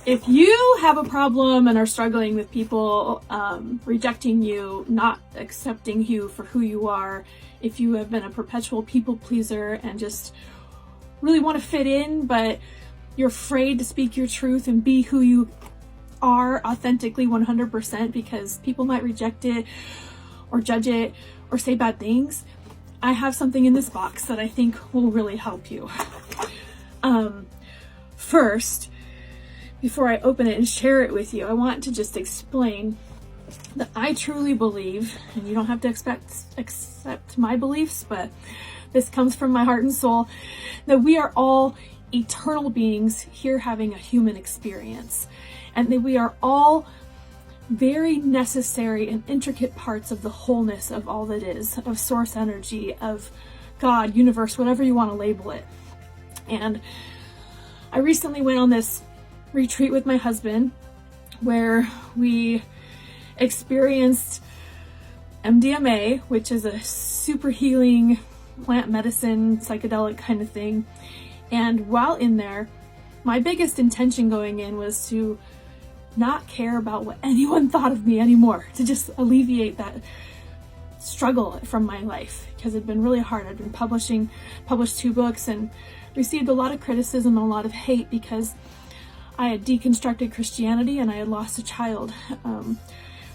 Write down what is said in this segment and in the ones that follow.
If you have a problem and are struggling with people rejecting you, not accepting you for who you are, if you have been a perpetual people pleaser and just really want to fit in, but you're afraid to speak your truth and be who you are authentically 100% because people might reject it or judge it or say bad things, I have something in this box that I think will really help you. First, before I open it and share it with you, I want to just explain that I truly believe, and you don't have to accept my beliefs, but this comes from my heart and soul, that we are all eternal beings here having a human experience, and that we are all very necessary and intricate parts of the wholeness of all that is, of source energy, of God, universe, whatever you want to label it. And I recently went on this retreat with my husband where we experienced MDMA, which is a super healing plant medicine, psychedelic kind of thing. And while in there, my biggest intention going in was to not care about what anyone thought of me anymore, to just alleviate that struggle from my life, because it'd been really hard. I'd been published 2 books and received a lot of criticism and a lot of hate because I had deconstructed Christianity and I had lost a child,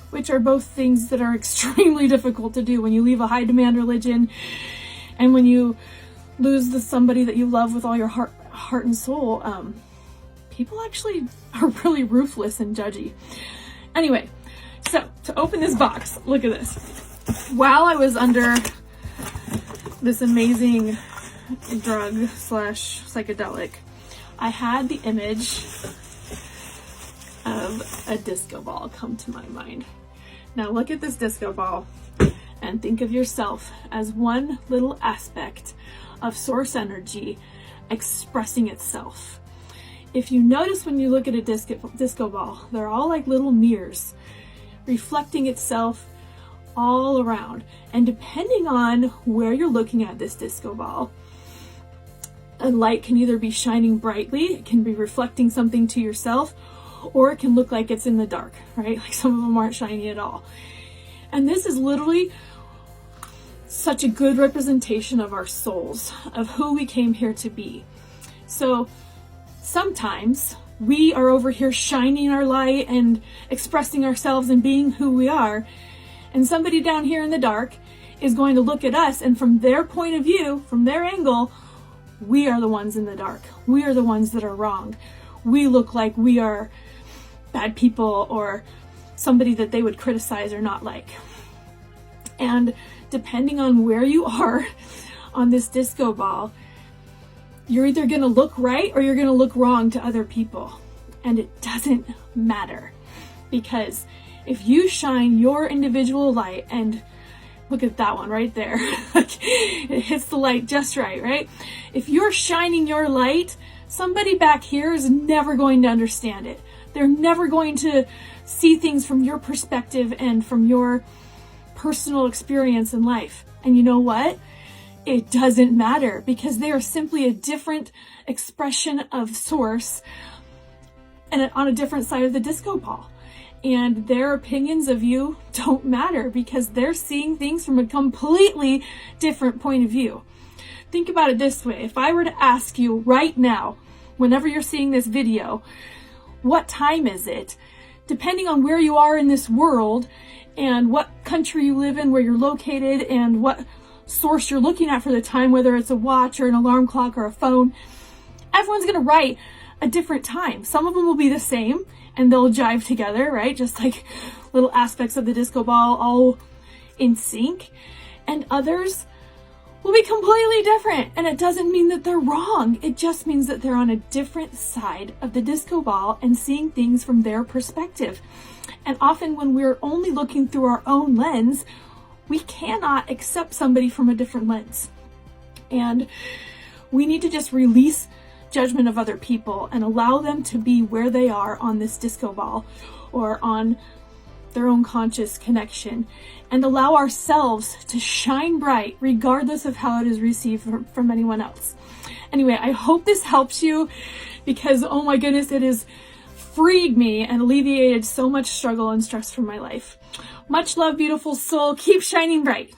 which are both things that are extremely difficult to do when you leave a high demand religion and when you lose somebody that you love with all your heart and soul. People actually are really ruthless and judgy. Anyway, so to open this box, look at this. While I was under this amazing drug / psychedelic, I had the image of a disco ball come to my mind. Now look at this disco ball and think of yourself as one little aspect of source energy expressing itself. If you notice when you look at a disco ball, they're all like little mirrors reflecting itself all around. And depending on where you're looking at this disco ball, a light can either be shining brightly, it can be reflecting something to yourself, or it can look like it's in the dark, right? Like some of them aren't shiny at all. And this is literally such a good representation of our souls, of who we came here to be. So sometimes we are over here shining our light and expressing ourselves and being who we are, and somebody down here in the dark is going to look at us, and from their point of view, from their angle, we are the ones in the dark. We are the ones that are wrong. We look like we are bad people or somebody that they would criticize or not like. And depending on where you are on this disco ball, you're either going to look right or you're going to look wrong to other people. And it doesn't matter, because if you shine your individual light, and look at that one right there, it hits the light just right, right? If you're shining your light, somebody back here is never going to understand it. They're never going to see things from your perspective and from your personal experience in life. And you know what? It doesn't matter, because they are simply a different expression of source and on a different side of the disco ball. And their opinions of you don't matter, because they're seeing things from a completely different point of view. Think about it this way. If I were to ask you right now, whenever you're seeing this video, what time is it? Depending on where you are in this world and what country you live in, where you're located, and what source you're looking at for the time, whether it's a watch or an alarm clock or a phone, everyone's going to write a different time. Some of them will be the same and they'll jive together, right? Just like little aspects of the disco ball all in sync. And others will be completely different. And it doesn't mean that they're wrong. It just means that they're on a different side of the disco ball and seeing things from their perspective. And often when we're only looking through our own lens, we cannot accept somebody from a different lens. And we need to just release judgment of other people and allow them to be where they are on this disco ball or on their own conscious connection, and allow ourselves to shine bright regardless of how it is received from anyone else. Anyway, I hope this helps you, because oh my goodness, it is freed me and alleviated so much struggle and stress from my life. Much love, beautiful soul. Keep shining bright.